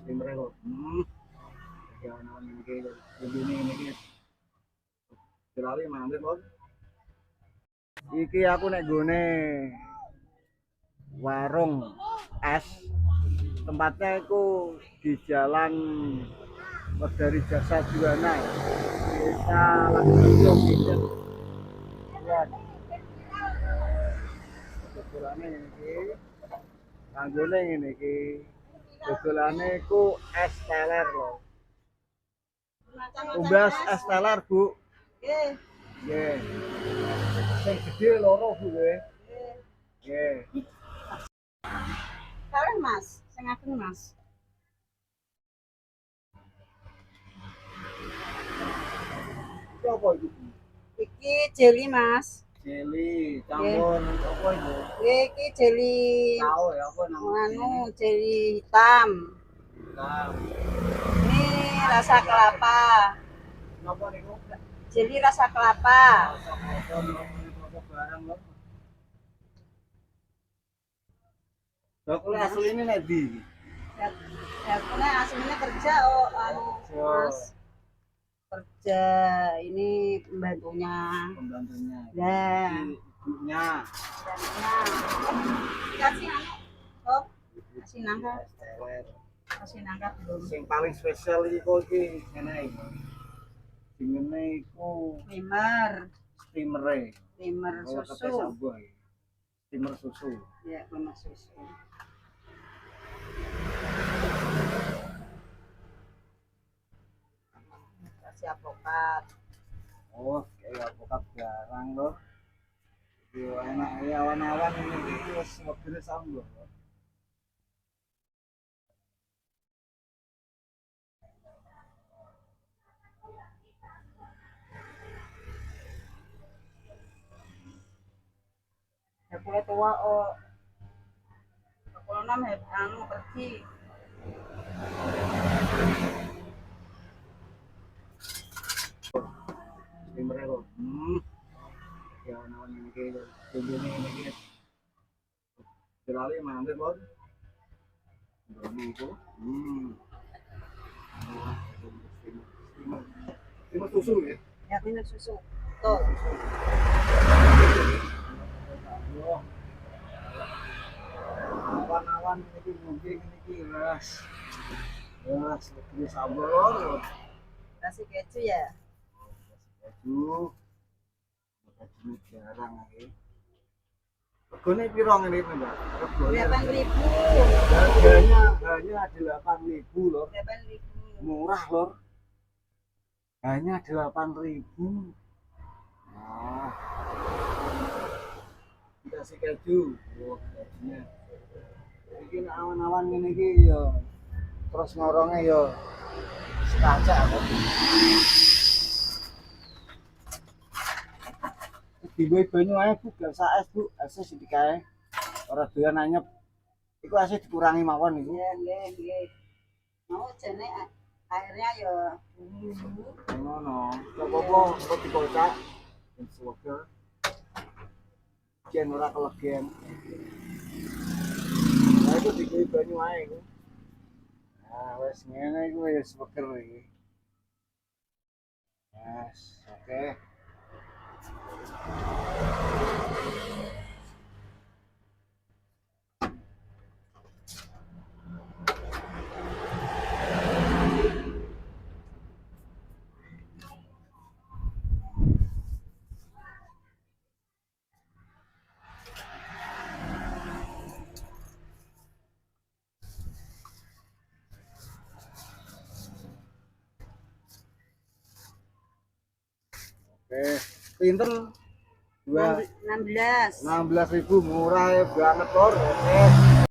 Steamer kok. Ya nawan iki begini iki. Jelali mangga kok. Iki aku nek gone warung es. Tempatnya itu di Jalan dari Jasa Juwana. Desa Langsung gitu. Lihat. Dodolane iki. Kanggone ngene iki. Dodolane iku es teler lho. Tumbas es teler, Bu. Nggih. Nggih. Sing gedhe loro, Bu, nggih. Nggih. Kalian Mas, sing ageng Mas. Iki apa iki? Iki jeli Mas. Jeli, campur apa itu? Iki jeli Tahu ya apa namanya? anu jeli hitam. Nah, Ini rasa kelapa. apa niku? Jeli rasa kelapa. Barang lho. Bakul asli ini nek ndi? Ya punya aslinya kerja anu Mas. Kerja ini pembantunya. Pembantunya. Ya. Ibunya. Kasih anu. Oh, kasih nangka. Teler. Kasih nangka belum. Sing paling spesial iku iki ngene iki. Jenenge iku Steamer susu. Steamer susu. Ya, steamer susu. Kasih apokat. Oh, kayak apokat garang loh. Yo enak ya awan-awan ini iki wis wegene sambo. Ya boleh tua oh. Kalau nam anu pergi. Steamer kok. Ya nawan iki begini iki. Jelali mangga kok. Ini itu. Steamer susu ya. Ya minum susu. Tuh. Awan-awan ini mungkin ini ras. Ras lebih sabar. Kasih keju ya. Keju. Keju jarang lagi. Regane piro ngene iki, Mbak? Regane 8.000. Harganya hanya 8.000 loh. 8.000. Murah loh. Hanya 8.000. Nah. Dikasih keju. Oh, kejunya. Iki awan-awan ngene iki ya. Terus ngoronge ya sekacak kok. Diwe banyu ae Bu, gak usah es Bu, es sithik kae. Ora doyan anyep. Iku es dikurangi mawon iku. Ya, nggih. Mau jane airnya ya dulu. Ngono. Apa-apa kok dikocak. Wis wegel. Yen ora kelegen. Lah iku diwe banyu ae iku. Nah, wis ngene iku wis wegel iki. Yes, oke. Oke, pinter 16. 16.000 murah ya banget lor. Oke.